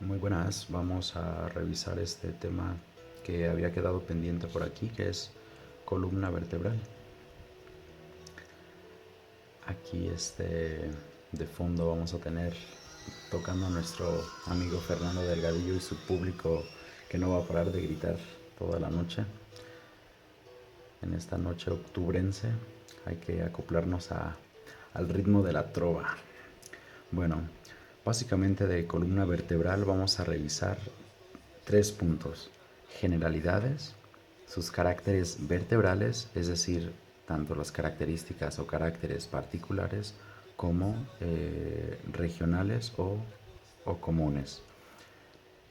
Muy buenas, vamos a revisar este tema que había quedado pendiente por aquí, que es columna vertebral. Aquí de fondo vamos a tener tocando a nuestro amigo Fernando Delgadillo y su público que no va a parar de gritar toda la noche. En esta noche octubrense hay que acoplarnos al ritmo de la trova. Bueno, básicamente de columna vertebral vamos a revisar tres puntos: generalidades, sus caracteres vertebrales, es decir, tanto las características o caracteres particulares como regionales o comunes,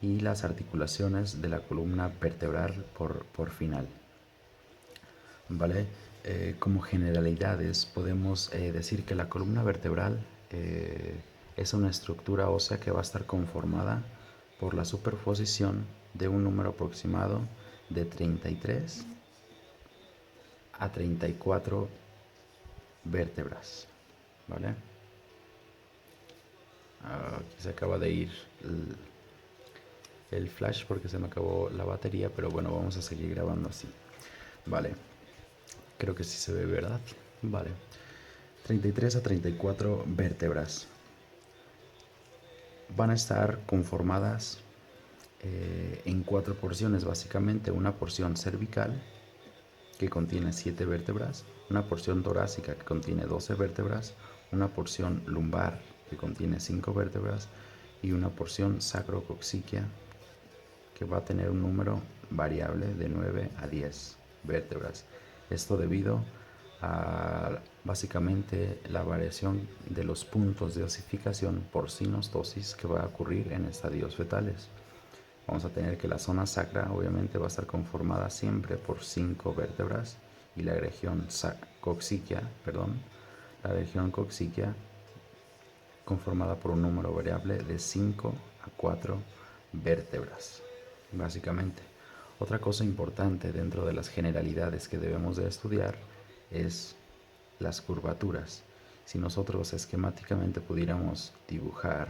y las articulaciones de la columna vertebral por final. ¿Vale? Como generalidades podemos decir que la columna vertebral es una estructura ósea que va a estar conformada por la superposición de un número aproximado de 33 a 34 vértebras. ¿Vale? Aquí se acaba de ir el flash porque se me acabó la batería, pero bueno, vamos a seguir grabando así. Vale, creo que sí se ve, ¿verdad? Vale. 33 a 34 vértebras van a estar conformadas en cuatro porciones, básicamente: una porción cervical que contiene 7 vértebras, una porción torácica que contiene 12 vértebras, una porción lumbar que contiene 5 vértebras y una porción sacrocoxíquea que va a tener un número variable de 9 a 10 vértebras. Esto debido a básicamente la variación de los puntos de osificación por sinostosis que va a ocurrir en estadios fetales. Vamos a tener que la zona sacra obviamente va a estar conformada siempre por 5 vértebras y la región coxíquea, la región coxíquea conformada por un número variable de 5 a 4 vértebras, básicamente. Otra cosa importante dentro de las generalidades que debemos de estudiar es las curvaturas. Si nosotros esquemáticamente pudiéramos dibujar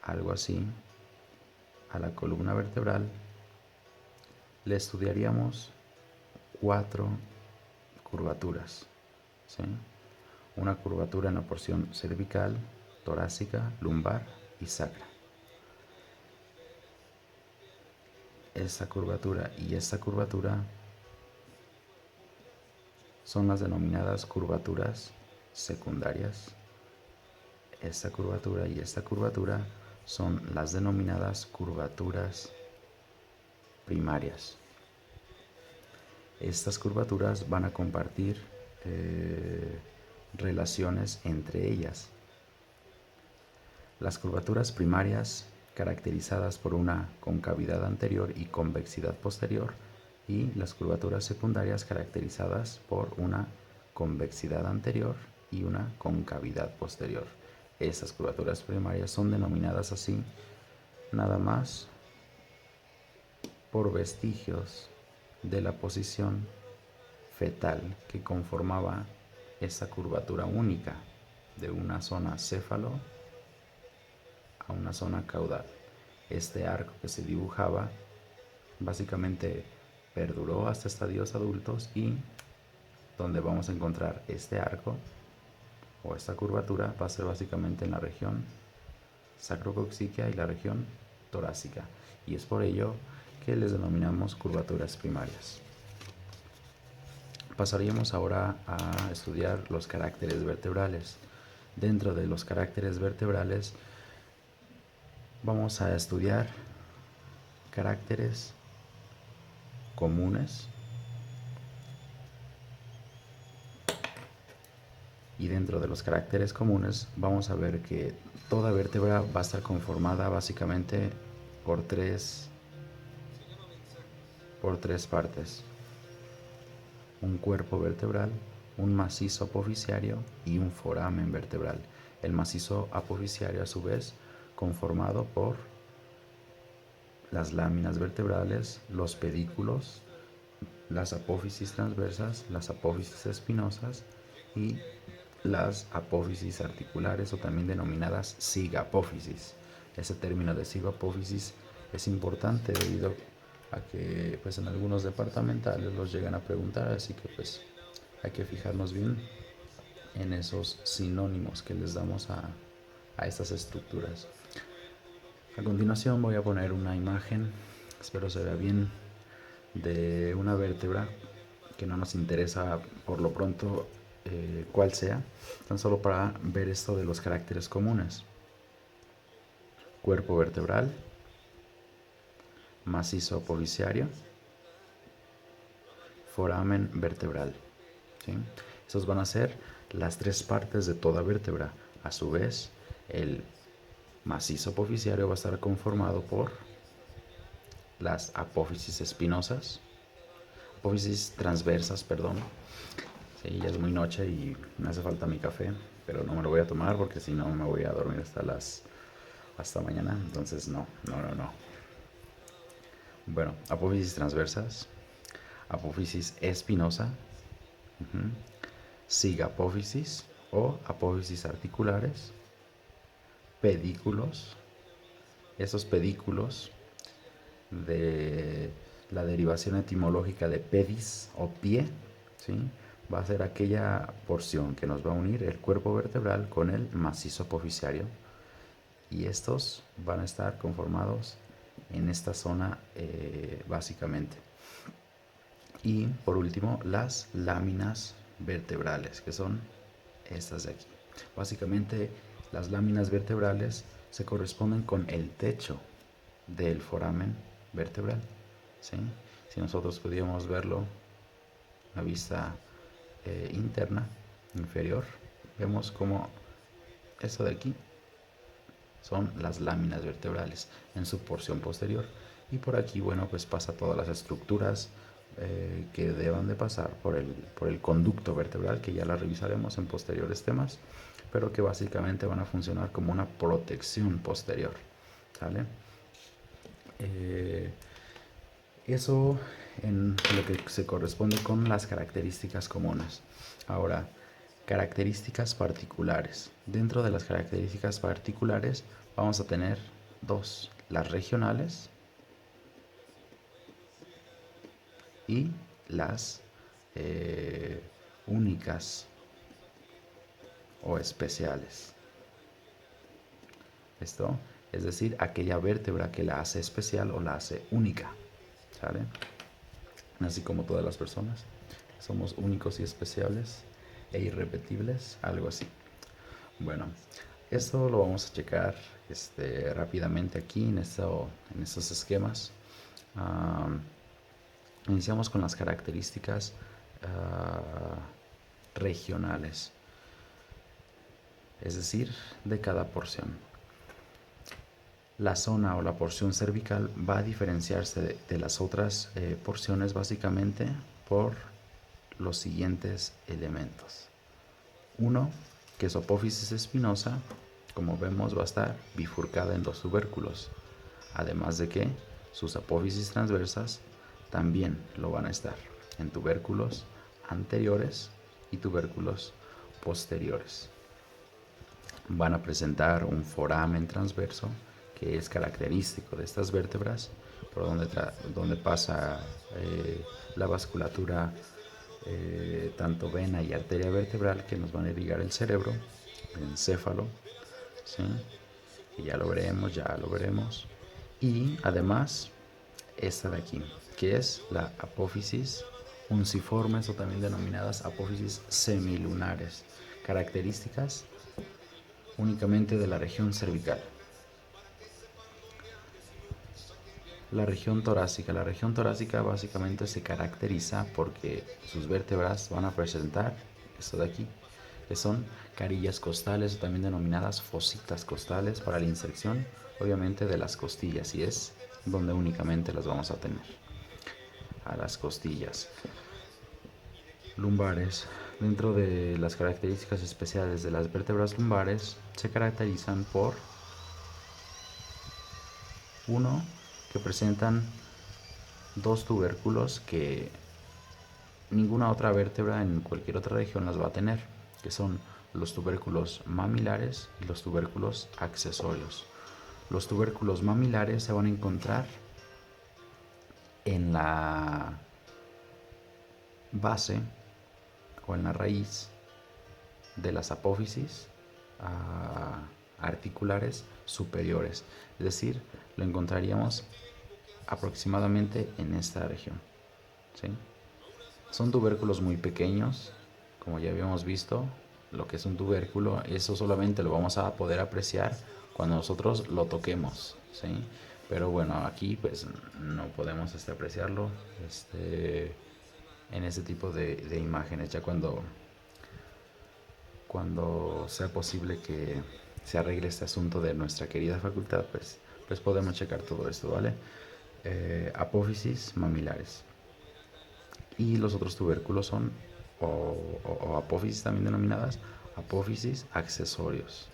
algo así a la columna vertebral, le estudiaríamos 4 curvaturas, ¿sí? Una curvatura en la porción cervical, torácica, lumbar y sacra. Esta curvatura y esta curvatura son las denominadas curvaturas secundarias. Esta curvatura y esta curvatura son las denominadas curvaturas primarias. Estas curvaturas van a compartir relaciones entre ellas. Las curvaturas primarias, caracterizadas por una concavidad anterior y convexidad posterior, y las curvaturas secundarias, caracterizadas por una convexidad anterior y una concavidad posterior. Estas curvaturas primarias son denominadas así nada más por vestigios de la posición fetal que conformaba esa curvatura única de una zona céfalo a una zona caudal. Este arco que se dibujaba básicamente perduró hasta estadios adultos, y donde vamos a encontrar este arco o esta curvatura va a ser básicamente en la región sacrocoxíquea y la región torácica, y es por ello que les denominamos curvaturas primarias. Pasaríamos ahora a estudiar los caracteres vertebrales. Dentro de los caracteres vertebrales vamos a estudiar caracteres comunes, y dentro de los caracteres comunes vamos a ver que toda vértebra va a estar conformada básicamente por tres partes: un cuerpo vertebral, un macizo apoficiario y un foramen vertebral. El macizo apoficiario, a su vez, conformado por las láminas vertebrales, los pedículos, las apófisis transversas, las apófisis espinosas y las apófisis articulares, o también denominadas sigapófisis. Ese término de zigapófisis es importante debido a que pues en algunos departamentales los llegan a preguntar, así que pues hay que fijarnos bien en esos sinónimos que les damos a estas estructuras. A continuación voy a poner una imagen, espero se vea bien, de una vértebra que no nos interesa por lo pronto cuál sea, tan solo para ver esto de los caracteres comunes. Cuerpo vertebral, macizo apofisiario, foramen vertebral, ¿sí? Esos van a ser las tres partes de toda vértebra. A su vez, el macizo apofisiario va a estar conformado por las apófisis espinosas, apófisis transversas, perdón. Sí, ya es muy noche y me hace falta mi café, pero no me lo voy a tomar porque si no me voy a dormir hasta mañana. Entonces no. Bueno, apófisis transversas, apófisis espinosa, sigapófisis o apófisis articulares, pedículos. Esos pedículos, de la derivación etimológica de pedis o pie, ¿sí? Va a ser aquella porción que nos va a unir el cuerpo vertebral con el macizo apofisiario, y estos van a estar conformados en esta zona básicamente. Y por último, las láminas vertebrales, que son estas de aquí. Básicamente, las láminas vertebrales se corresponden con el techo del foramen vertebral, ¿sí? Si nosotros pudiéramos verlo a vista interna, inferior, vemos como esto de aquí son las láminas vertebrales en su porción posterior, y por aquí, bueno, pues pasa todas las estructuras que deban de pasar por el conducto vertebral, que ya la revisaremos en posteriores temas, pero que básicamente van a funcionar como una protección posterior, ¿sale? Eso en lo que se corresponde con las características comunes. Ahora, características particulares. Dentro de las características particulares vamos a tener dos: las regionales y las únicas o especiales. Esto es decir, aquella vértebra que la hace especial o la hace única, ¿sale? Así como todas las personas somos únicos y especiales e irrepetibles, algo así. Bueno, esto lo vamos a checar rápidamente aquí en estos esquemas. Iniciamos con las características regionales, es decir, de cada porción. La zona o la porción cervical va a diferenciarse de las otras porciones básicamente por los siguientes elementos. Uno, que su apófisis espinosa, como vemos, va a estar bifurcada en dos tubérculos, además de que sus apófisis transversas también lo van a estar en tubérculos anteriores y tubérculos posteriores. Van a presentar un foramen transverso, que es característico de estas vértebras, por donde pasa la vasculatura, tanto vena y arteria vertebral, que nos van a irrigar el cerebro, el encéfalo, ¿sí? Y ya lo veremos. Y además, esta de aquí, que es la apófisis unciformes, o también denominadas apófisis semilunares, características únicamente de la región cervical. La región torácica básicamente se caracteriza porque sus vértebras van a presentar esto de aquí, que son carillas costales, o también denominadas fositas costales, para la inserción obviamente de las costillas, y es donde únicamente las vamos a tener, a las costillas. Lumbares. Dentro de las características especiales de las vértebras lumbares, se caracterizan por: uno, que presentan dos tubérculos que ninguna otra vértebra en cualquier otra región las va a tener, que son los tubérculos mamilares y los tubérculos accesorios. Los tubérculos mamilares se van a encontrar en la base o en la raíz de las apófisis articulares superiores, es decir, lo encontraríamos aproximadamente en esta región, ¿sí? Son tubérculos muy pequeños, como ya habíamos visto. Lo que es un tubérculo, eso solamente lo vamos a poder apreciar cuando nosotros lo toquemos, ¿sí? Pero bueno, aquí pues no podemos apreciarlo en ese tipo de imágenes. Ya cuando sea posible que se arregle este asunto de nuestra querida facultad, pues podemos checar todo esto, ¿vale? Apófisis mamilares. Y los otros tubérculos son, o apófisis también denominadas, apófisis accesorias.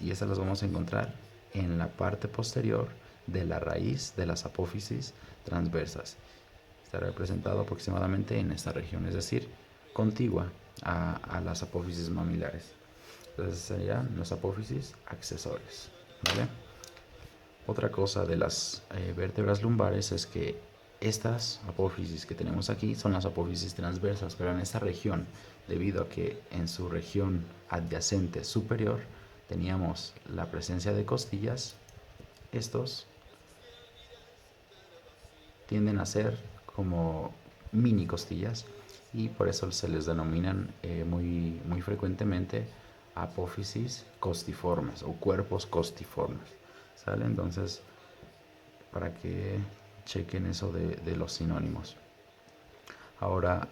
Y estas las vamos a encontrar en la parte posterior de la raíz de las apófisis transversas. Está representado aproximadamente en esta región, es decir, contigua a las apófisis mamilares. Entonces serían las apófisis accesorias, ¿vale? Otra cosa de las vértebras lumbares es que estas apófisis que tenemos aquí son las apófisis transversas, pero en esta región, debido a que en su región adyacente superior teníamos la presencia de costillas, estos tienden a ser como mini costillas y por eso se les denominan muy frecuentemente apófisis costiformes o cuerpos costiformes, ¿sale? Entonces, para que chequen eso de los sinónimos. Ahora,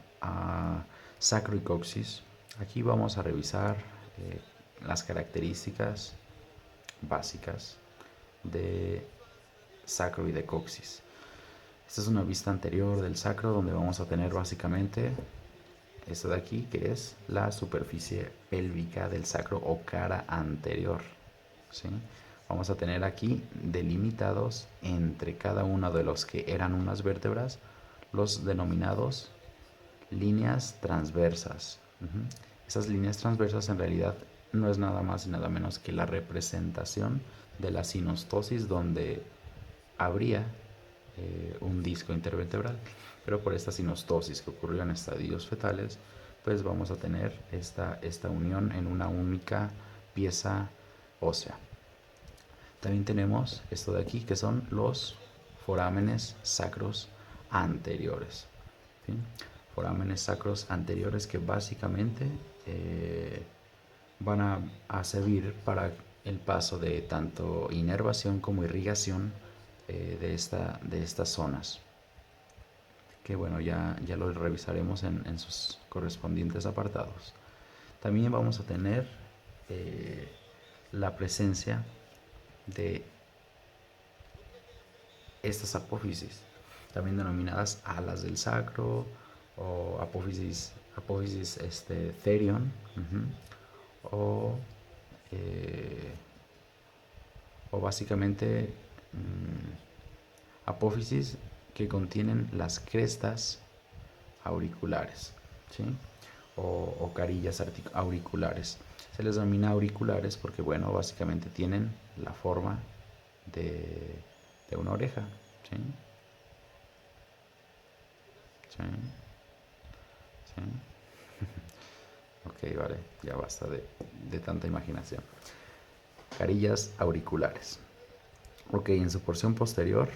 sacro y coxis. Aquí vamos a revisar las características básicas de sacro y de coxis. Esta es una vista anterior del sacro donde vamos a tener básicamente esto de aquí, que es la superficie pélvica del sacro o cara anterior, ¿sí? Vamos a tener aquí delimitados entre cada uno de los que eran unas vértebras los denominados líneas transversas. Esas líneas transversas en realidad no es nada más y nada menos que la representación de la sinostosis donde habría un disco intervertebral, pero por esta sinostosis que ocurrió en estadios fetales, pues vamos a tener esta unión en una única pieza ósea. También tenemos esto de aquí, que son los forámenes sacros anteriores, ¿sí? Forámenes sacros anteriores que básicamente van a servir para el paso de tanto inervación como irrigación de estas zonas, que bueno, ya lo revisaremos en sus correspondientes apartados. También vamos a tener la presencia de estas apófisis, también denominadas alas del sacro o apófisis therion, o básicamente apófisis que contienen las crestas auriculares, ¿sí? O carillas auriculares. Se les denomina auriculares porque, bueno, básicamente tienen la forma de una oreja, ¿sí? ¿Sí? ¿Sí? Ok, vale, ya basta de tanta imaginación. Carillas auriculares. Ok, en su porción posterior,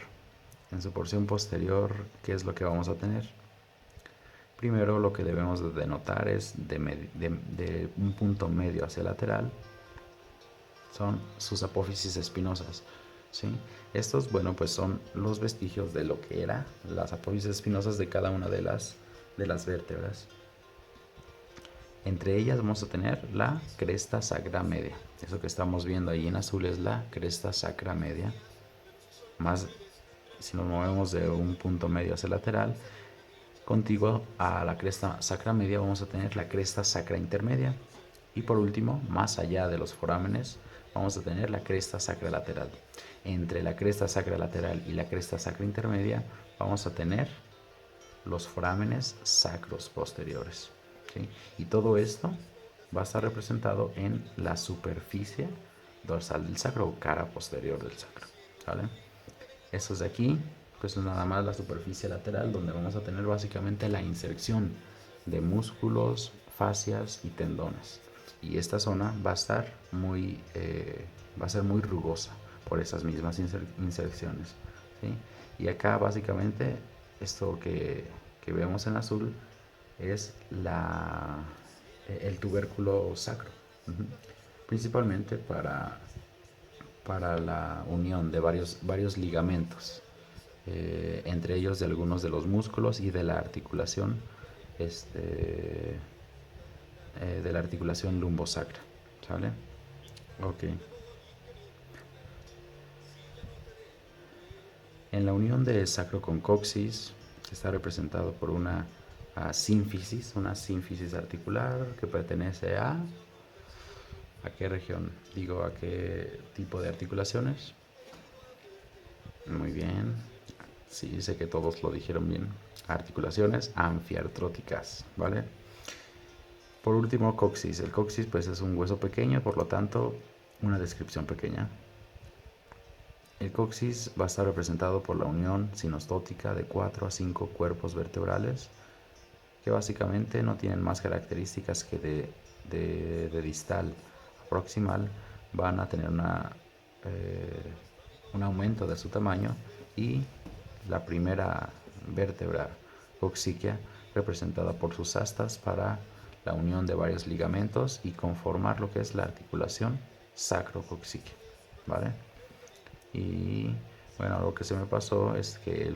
¿qué es lo que vamos a tener? Primero lo que debemos de denotar es de un punto medio hacia lateral, son sus apófisis espinosas, ¿sí? Estos, bueno, pues son los vestigios de lo que eran las apófisis espinosas de cada una de las vértebras. Entre ellas vamos a tener la cresta sacra media. Eso que estamos viendo ahí en azul es la cresta sacra media. Más si nos movemos de un punto medio hacia el lateral, contiguo a la cresta sacra media vamos a tener la cresta sacra intermedia. Y por último, más allá de los forámenes, vamos a tener la cresta sacra lateral. Entre la cresta sacra lateral y la cresta sacra intermedia vamos a tener los forámenes sacros posteriores, ¿sí? Y todo esto va a estar representado en la superficie dorsal del sacro o cara posterior del sacro, ¿vale? Estos de aquí, pues es nada más la superficie lateral donde vamos a tener básicamente la inserción de músculos, fascias y tendones. Y esta zona va a estar va a ser muy rugosa por esas mismas inserciones, ¿sí? Y acá básicamente esto que vemos en azul es el tubérculo sacro, principalmente para la unión de varios ligamentos, entre ellos de algunos de los músculos y de la articulación, lumbosacra, ¿sale? Ok. En la unión de sacro con coxis está representado por una sínfisis articular que pertenece ¿a qué región? Digo, ¿a qué tipo de articulaciones? Muy bien. Sí, sé que todos lo dijeron bien. Articulaciones anfiartróticas, ¿vale? Por último, coxis. El coxis pues es un hueso pequeño, por lo tanto, una descripción pequeña. El coxis va a estar representado por la unión sinostótica de 4 a 5 cuerpos vertebrales que básicamente no tienen más características que de distal a proximal. Van a tener un aumento de su tamaño y la primera vértebra coxíquea representada por sus astas para la unión de varios ligamentos y conformar lo que es la articulación sacrocoxíquea, ¿vale? Y bueno, lo que se me pasó es que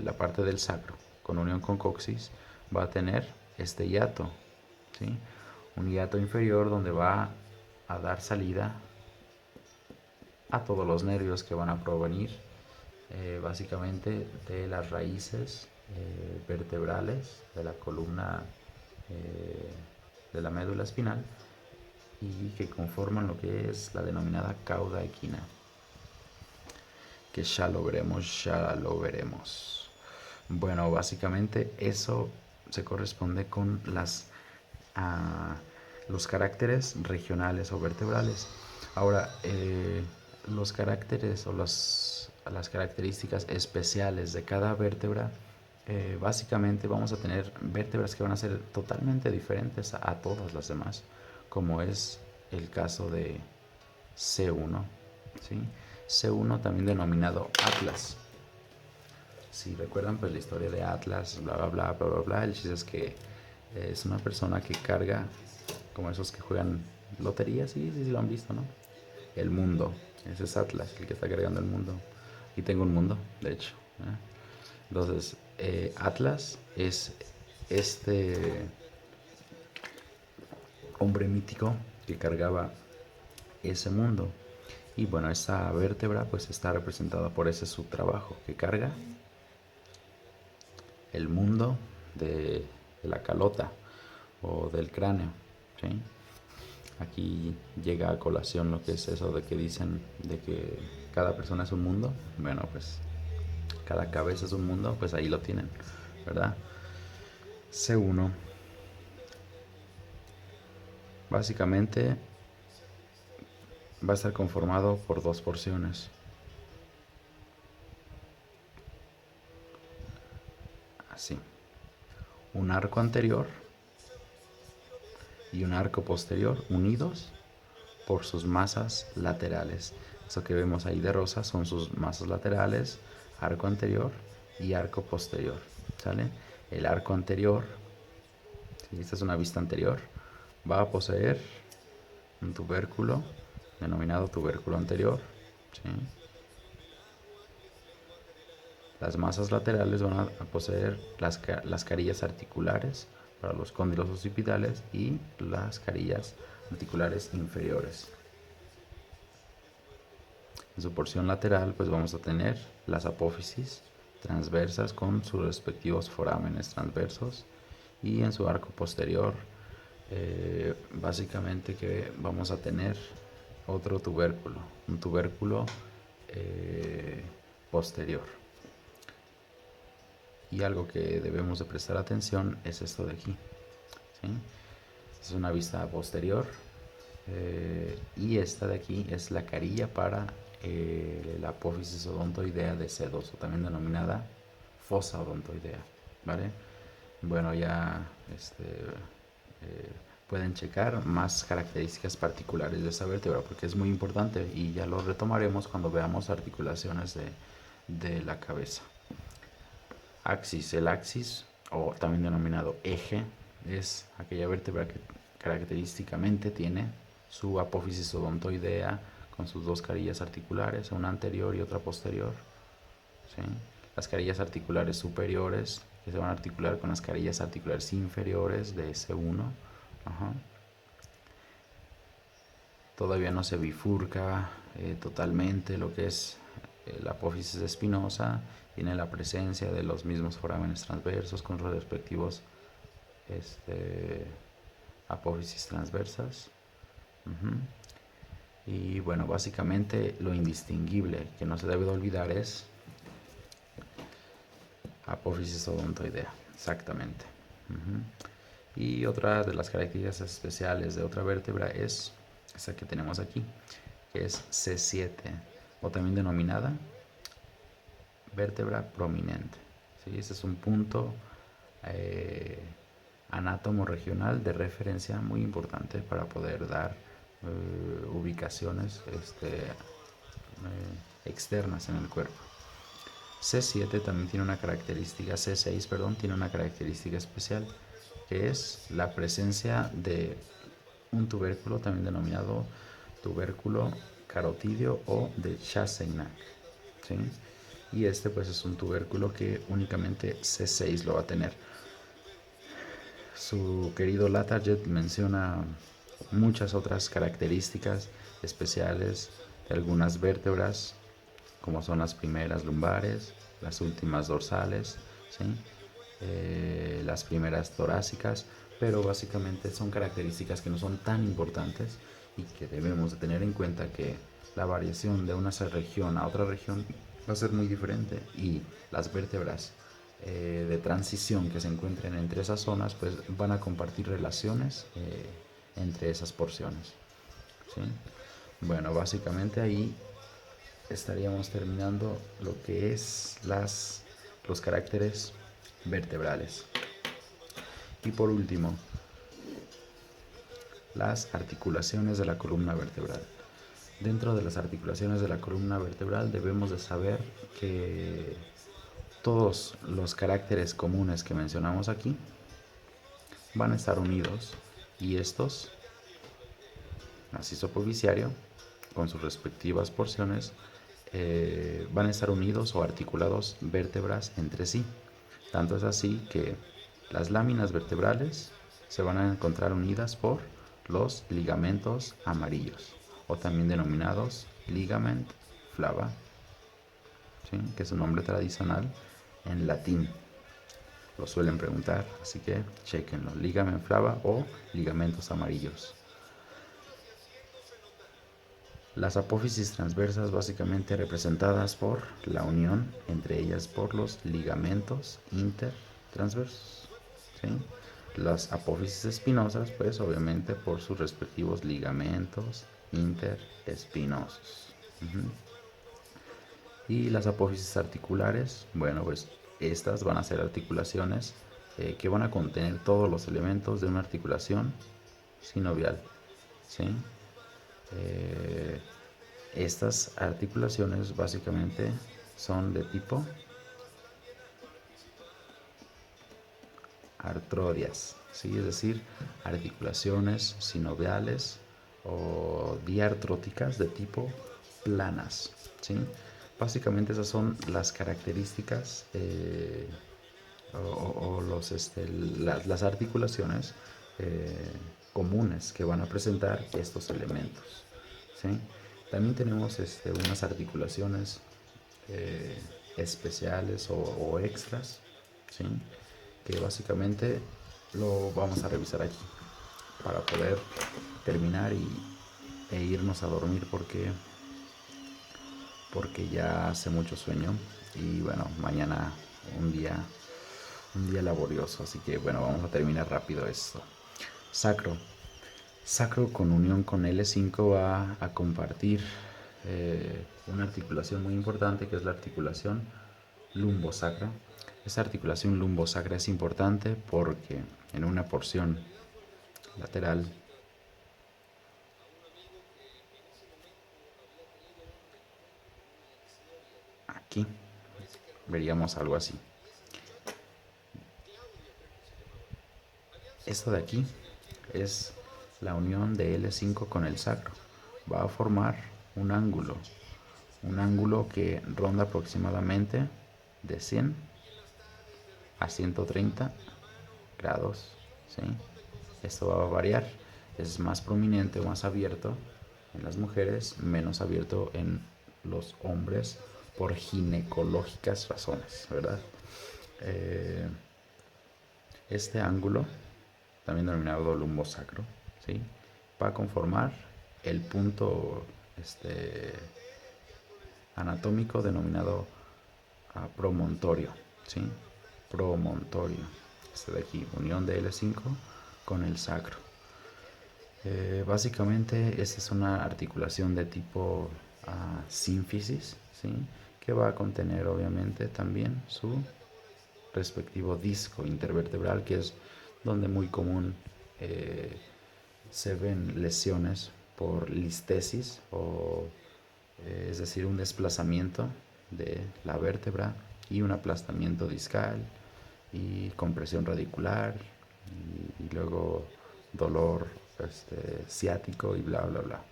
la parte del sacro con unión con coxis va a tener este hiato, ¿sí? Un hiato inferior donde va a dar salida a todos los nervios que van a provenir básicamente de las raíces vertebrales de la columna de la médula espinal y que conforman lo que es la denominada cauda equina, que ya lo veremos. Bueno, básicamente eso se corresponde con los caracteres regionales o vertebrales. Ahora, los caracteres o las características especiales de cada vértebra, básicamente vamos a tener vértebras que van a ser totalmente diferentes a todas las demás, como es el caso de C1, ¿sí? C1 también denominado Atlas. Si recuerdan pues la historia de Atlas, bla bla bla bla bla bla, el chiste es que es una persona que carga, como esos que juegan lotería, sí lo han visto, ¿no? El mundo, ese es Atlas, el que está cargando el mundo. Y tengo un mundo, de hecho, ¿eh? Entonces, Atlas es este hombre mítico que cargaba ese mundo. Y bueno, esa vértebra pues está representada por ese su trabajo que carga el mundo de la calota o del cráneo, ¿sí? Aquí llega a colación lo que es eso de que dicen de que cada persona es un mundo. Bueno, pues cada cabeza es un mundo, pues ahí lo tienen, ¿verdad? C1 básicamente va a estar conformado por dos porciones. Así. Un arco anterior y un arco posterior unidos por sus masas laterales. Eso que vemos ahí de rosa son sus masas laterales, arco anterior y arco posterior, ¿sale? El arco anterior, si esta es una vista anterior, va a poseer un tubérculo denominado tubérculo anterior, ¿sí? Las masas laterales van a poseer las carillas articulares para los cóndilos occipitales y las carillas articulares inferiores. En su porción lateral pues vamos a tener las apófisis transversas con sus respectivos forámenes transversos, y en su arco posterior básicamente que vamos a tener otro tubérculo, un tubérculo posterior. Y algo que debemos de prestar atención es esto de aquí, ¿sí? Es una vista posterior Y esta de aquí es la carilla para la apófisis odontoidea de C2, o también denominada fosa odontoidea, ¿vale? Bueno, ya pueden checar más características particulares de esta vértebra porque es muy importante y ya lo retomaremos cuando veamos articulaciones de la cabeza. Axis, el axis, o también denominado eje, es aquella vértebra que característicamente tiene su apófisis odontoidea con sus dos carillas articulares, una anterior y otra posterior, ¿sí? Las carillas articulares superiores que se van a articular con las carillas articulares inferiores de S1. Ajá. Todavía no se bifurca totalmente lo que es la apófisis espinosa. Tiene la presencia de los mismos forámenes transversos con sus respectivos apófisis transversas. Y bueno, básicamente lo indistinguible que no se debe de olvidar es apófisis odontoidea, exactamente. Y otra de las características especiales de otra vértebra es esa que tenemos aquí, que es C7, o también denominada vértebra prominente, ¿sí? Este es un punto anátomo regional de referencia muy importante para poder dar ubicaciones externas en el cuerpo. C7 también tiene una característica, C6, perdón, tiene una característica especial, que es la presencia de un tubérculo también denominado tubérculo carotidio o de Chasseignac, ¿sí? Y este pues es un tubérculo que únicamente C6 lo va a tener. Su querido Latarjet menciona muchas otras características especiales de algunas vértebras, como son las primeras lumbares, las últimas dorsales, ¿sí? Las primeras torácicas, pero básicamente son características que no son tan importantes y que debemos de tener en cuenta que la variación de una región a otra región va a ser muy diferente y las vértebras de transición que se encuentren entre esas zonas pues van a compartir relaciones entre esas porciones, ¿sí? Bueno, básicamente ahí estaríamos terminando lo que es los caracteres vertebrales. Y por último, las articulaciones de la columna vertebral. Dentro de las articulaciones de la columna vertebral debemos de saber que todos los caracteres comunes que mencionamos aquí van a estar unidos y estos, macizo apofisiario, con sus respectivas porciones, van a estar unidos o articulados vértebras entre sí. Tanto es así que las láminas vertebrales se van a encontrar unidas por los ligamentos amarillos, o también denominados ligament flava, ¿sí? Que es un nombre tradicional en latín. Lo suelen preguntar, así que chequenlo, ligament flava o ligamentos amarillos. Las apófisis transversas básicamente representadas por la unión entre ellas por los ligamentos intertransversos, ¿sí? Las apófisis espinosas pues obviamente por sus respectivos ligamentos interespinosos. Y las apófisis articulares, bueno pues estas van a ser articulaciones que van a contener todos los elementos de una articulación sinovial, ¿sí? Estas articulaciones básicamente son de tipo artrodias, ¿sí? Es decir, articulaciones sinoviales o diartróticas de tipo planas, ¿sí? Básicamente esas son las características las articulaciones comunes que van a presentar estos elementos, ¿sí? También tenemos unas articulaciones especiales o extras, ¿sí? Que básicamente lo vamos a revisar aquí para poder terminar e irnos a dormir porque ya hace mucho sueño y bueno, mañana un día laborioso, así que bueno, vamos a terminar rápido esto. Sacro. Sacro con unión con L5 va a compartir una articulación muy importante, que es la articulación lumbosacra. Esta articulación lumbosacra es importante porque en una porción lateral aquí veríamos algo así. Esto de aquí es la unión de L5 con el sacro. Va a formar un ángulo que ronda aproximadamente de 100 a 130 grados, ¿sí? Esto va a variar, es más prominente o más abierto en las mujeres, menos abierto en los hombres por ginecológicas razones, ¿verdad? Este ángulo, también denominado lumbosacro, ¿sí?, va a conformar el punto anatómico denominado promontorio, ¿sí? Promontorio. Este de aquí, unión de L5 con el sacro. Básicamente, esta es una articulación de tipo sínfisis, ¿sí?, que va a contener obviamente también su respectivo disco intervertebral, que es donde muy común se ven lesiones por listesis o es decir, un desplazamiento de la vértebra y un aplastamiento discal y compresión radicular y luego dolor ciático y bla bla bla,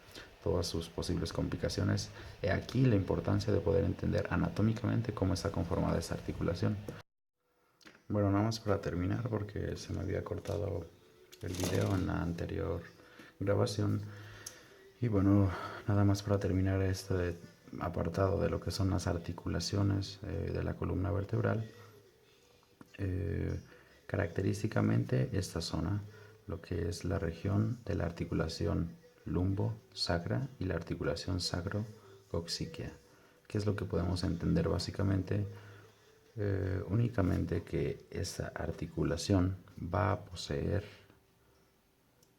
todas sus posibles complicaciones. He aquí la importancia de poder entender anatómicamente cómo está conformada esta articulación. Bueno, nada más para terminar, porque se me había cortado el video en la anterior grabación. Y bueno, nada más para terminar este apartado de lo que son las articulaciones de la columna vertebral. Característicamente esta zona, lo que es la región de la articulación lumbo-sacra y la articulación sacro-coccygia. ¿Qué es lo que podemos entender básicamente? Únicamente que esta articulación va a poseer,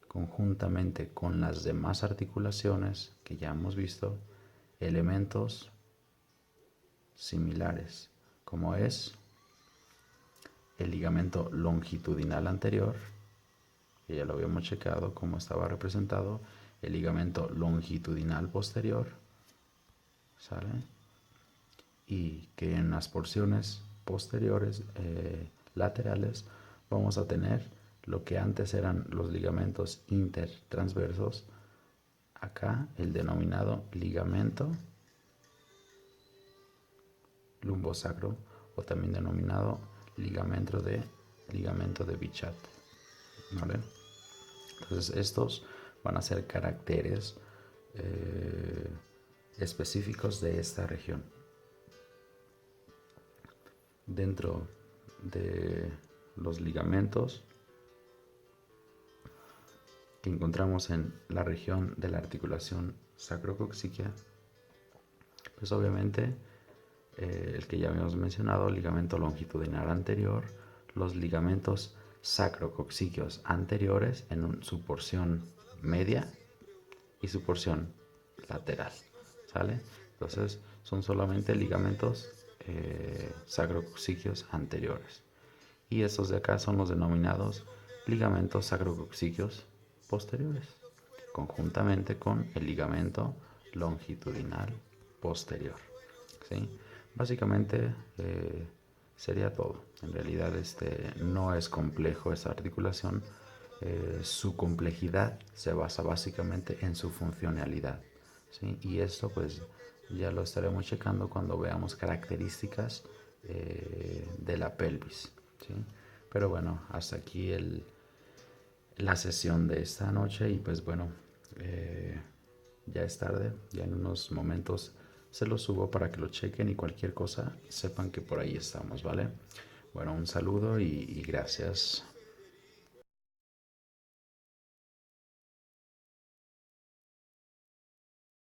conjuntamente con las demás articulaciones que ya hemos visto, elementos similares, como es el ligamento longitudinal anterior, que ya lo habíamos checado cómo estaba representado, el ligamento longitudinal posterior, ¿sale? Y que en las porciones posteriores, laterales, vamos a tener lo que antes eran los ligamentos intertransversos, acá el denominado ligamento lumbosacro, o también denominado ligamento de Bichat, ¿vale? Entonces estos van a ser caracteres específicos de esta región. Dentro de los ligamentos que encontramos en la región de la articulación sacrococcygia, pues obviamente el que ya habíamos mencionado, ligamento longitudinal anterior, los ligamentos sacrococcygeos anteriores en su porción media y su porción lateral, ¿sale? Entonces son solamente ligamentos sacrococcygeos anteriores, y estos de acá son los denominados ligamentos sacrococcygeos posteriores, conjuntamente con el ligamento longitudinal posterior, ¿sí? Básicamente sería todo. En realidad no es complejo esta articulación. Su complejidad se basa básicamente en su funcionalidad, ¿sí? Y esto pues ya lo estaremos checando cuando veamos características de la pelvis, ¿sí? Pero bueno, hasta aquí la sesión de esta noche, y pues bueno, ya es tarde, ya en unos momentos se lo subo para que lo chequen, y cualquier cosa sepan que por ahí estamos, ¿vale? Bueno, un saludo y gracias.